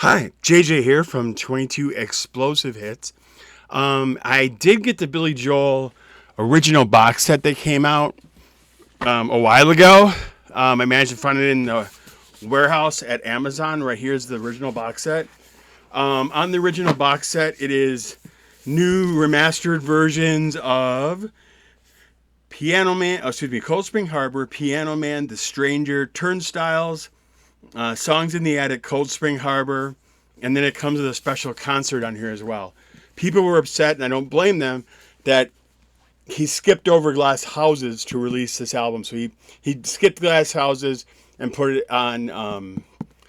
Hi, JJ here from 22 Explosive Hits. I did get the Billy Joel original box set that came out a while ago. I managed to find it in the warehouse at Amazon. Right here's the original box set. On the original box set, it is new remastered versions of Cold Spring Harbor, Piano Man, The Stranger, Turnstiles, Songs in the Attic, Cold Spring Harbor, and then it comes with a special concert on here as well. People were upset, and I don't blame them, that he skipped over Glass Houses to release this album. So he skipped Glass Houses and put it on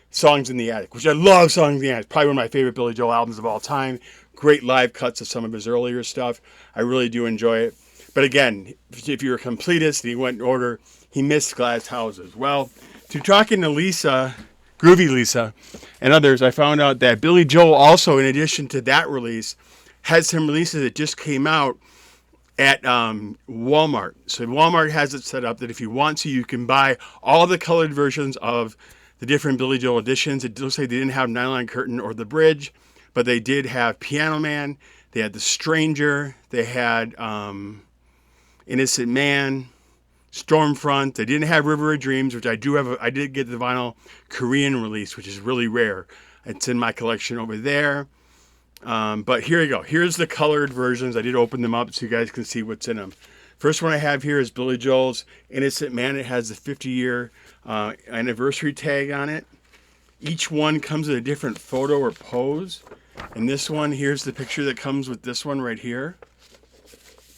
Songs in the Attic, which I love. Songs in the Attic, probably one of my favorite Billy Joel albums of all time. Great live cuts of some of his earlier stuff. I really do enjoy it. But again, if you're a completist and he went in order, he missed Glass Houses. Well, through talking to Lisa, Groovy Lisa, and others, I found out that Billy Joel also, in addition to that release, had some releases that just came out at Walmart. So Walmart has it set up that if you want to, you can buy all the colored versions of the different Billy Joel editions. It looks like they didn't have Nylon Curtain or The Bridge, but they did have Piano Man, they had The Stranger, they had Innocent Man, Stormfront. They didn't have River of Dreams, which I do have. I did get the vinyl Korean release, which is really rare. It's in my collection over there. But here you go. Here's the colored versions. I did open them up so you guys can see what's in them. First one I have here is Billy Joel's Innocent Man. It has the 50-year anniversary tag on it. Each one comes with a different photo or pose. And this one, here's the picture that comes with this one right here.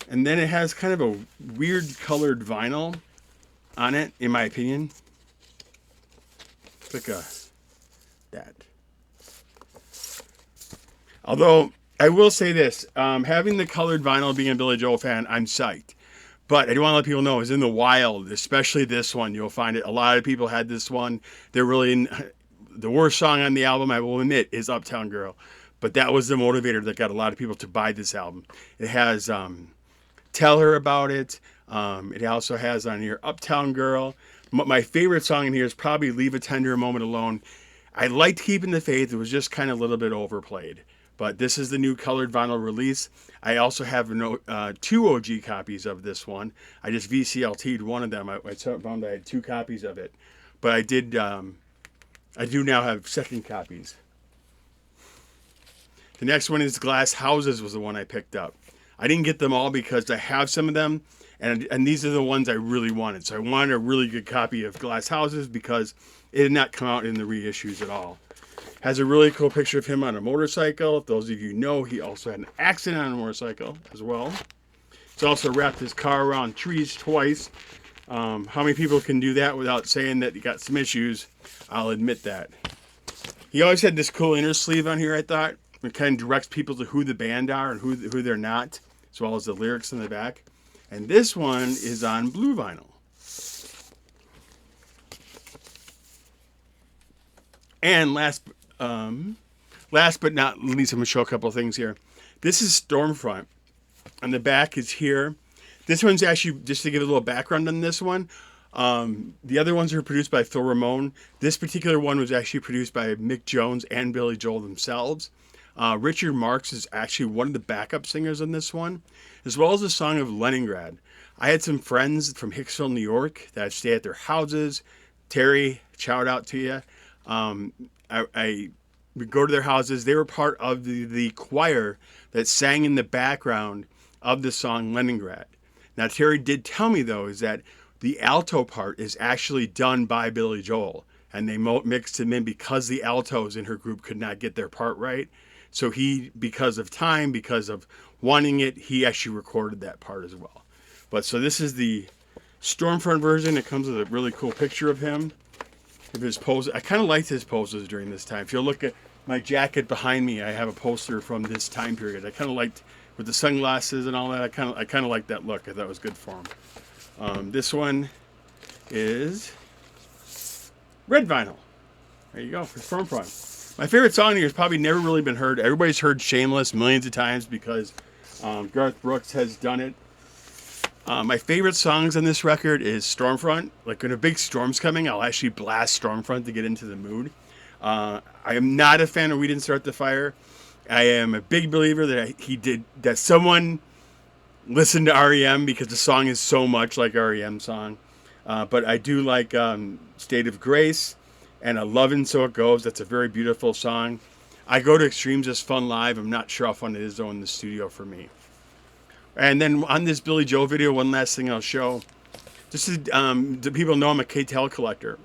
And then it has kind of a weird colored vinyl on it, in my opinion. It's like that. Although, I will say this. Having the colored vinyl, being a Billy Joel fan, I'm psyched. But I do want to let people know, it's in the wild, especially this one. You'll find it. A lot of people had this one. They're really... The worst song on the album, I will admit, is Uptown Girl. But that was the motivator that got a lot of people to buy this album. It has... Tell Her About It. It also has on here Uptown Girl. My favorite song in here is probably Leave a Tender Moment Alone. I liked Keeping the Faith. It was just kind of a little bit overplayed. But this is the new colored vinyl release. I also have two OG copies of this one. I just VCLT'd one of them. I found I had two copies of it. But I do now have second copies. The next one is Glass Houses was the one I picked up. I didn't get them all because I have some of them, and these are the ones I really wanted. So I wanted a really good copy of Glass Houses because it did not come out in the reissues at all. Has a really cool picture of him on a motorcycle. If those of you know, he also had an accident on a motorcycle as well. He's also wrapped his car around trees twice. How many people can do that without saying that he got some issues? I'll admit that. He always had this cool inner sleeve on here, I thought. It kind of directs people to who the band are and who they're not, as well as the lyrics in the back. And this one is on blue vinyl. And last but not least, I'm going to show a couple of things here. This is Stormfront. On the back is here. This one's actually, just to give a little background on this one, the other ones are produced by Phil Ramone. This particular one was actually produced by Mick Jones and Billy Joel themselves. Richard Marx is actually one of the backup singers on this one, as well as the song of Leningrad. I had some friends from Hicksville, New York, that I'd stay at their houses. Terry, shout out to you. I would go to their houses. They were part of the choir that sang in the background of the song Leningrad. Now, Terry did tell me, though, is that the alto part is actually done by Billy Joel, and they mixed him in because the altos in her group could not get their part right. So he, because of time, because of wanting it, he actually recorded that part as well. But so this is the Stormfront version. It comes with a really cool picture of him, of his pose. I kind of liked his poses during this time. If you'll look at my jacket behind me, I have a poster from this time period. I kind of liked, with the sunglasses and all that, I kind of liked that look. I thought it was good for him. This one is red vinyl. There you go, for Stormfront. My favorite song here has probably never really been heard. Everybody's heard Shameless millions of times because Garth Brooks has done it. My favorite songs on this record is Stormfront. Like when a big storm's coming, I'll actually blast Stormfront to get into the mood. I am not a fan of We Didn't Start the Fire. I am a big believer that someone listened to REM because the song is so much like REM song. But I do like State of Grace and Love and So It Goes. That's a very beautiful song. I go to extremes as fun live. I'm not sure how fun it is though in the studio for me. And then on this Billy Joel video, one last thing I'll show. This is, the people know I'm a K-Tel collector.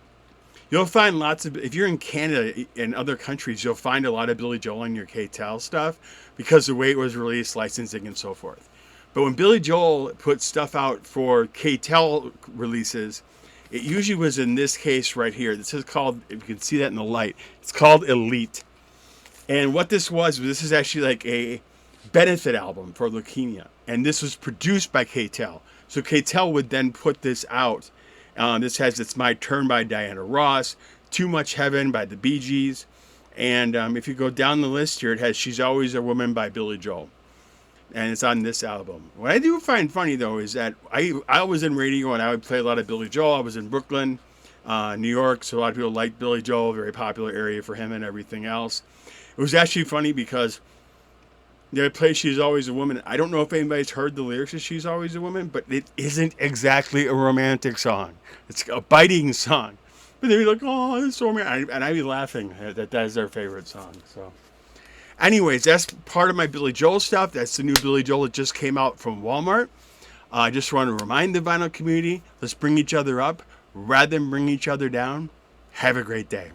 You'll find lots of, if you're in Canada and other countries, you'll find a lot of Billy Joel on your K-Tel stuff because the way it was released, licensing, and so forth. But when Billy Joel put stuff out for K-Tel releases, it usually was in this case right here. This is called, if you can see that in the light, it's called Elite. And what this is actually like a benefit album for leukemia. And this was produced by K-Tel. So K-Tel would then put this out. This has It's My Turn by Diana Ross, Too Much Heaven by the Bee Gees. And if you go down the list here, it has She's Always a Woman by Billy Joel. And it's on this album. What I do find funny, though, is that I was in radio and I would play a lot of Billy Joel. I was in Brooklyn, New York, so a lot of people like Billy Joel, very popular area for him and everything else. It was actually funny because they would play She's Always a Woman. I don't know if anybody's heard the lyrics of She's Always a Woman, but it isn't exactly a romantic song. It's a biting song. But they'd be like, oh, it's so romantic. And I'd be laughing that is their favorite song. So, anyways, that's part of my Billy Joel stuff. That's the new Billy Joel that just came out from Walmart. I just want to remind the vinyl community, let's bring each other up rather than bring each other down. Have a great day.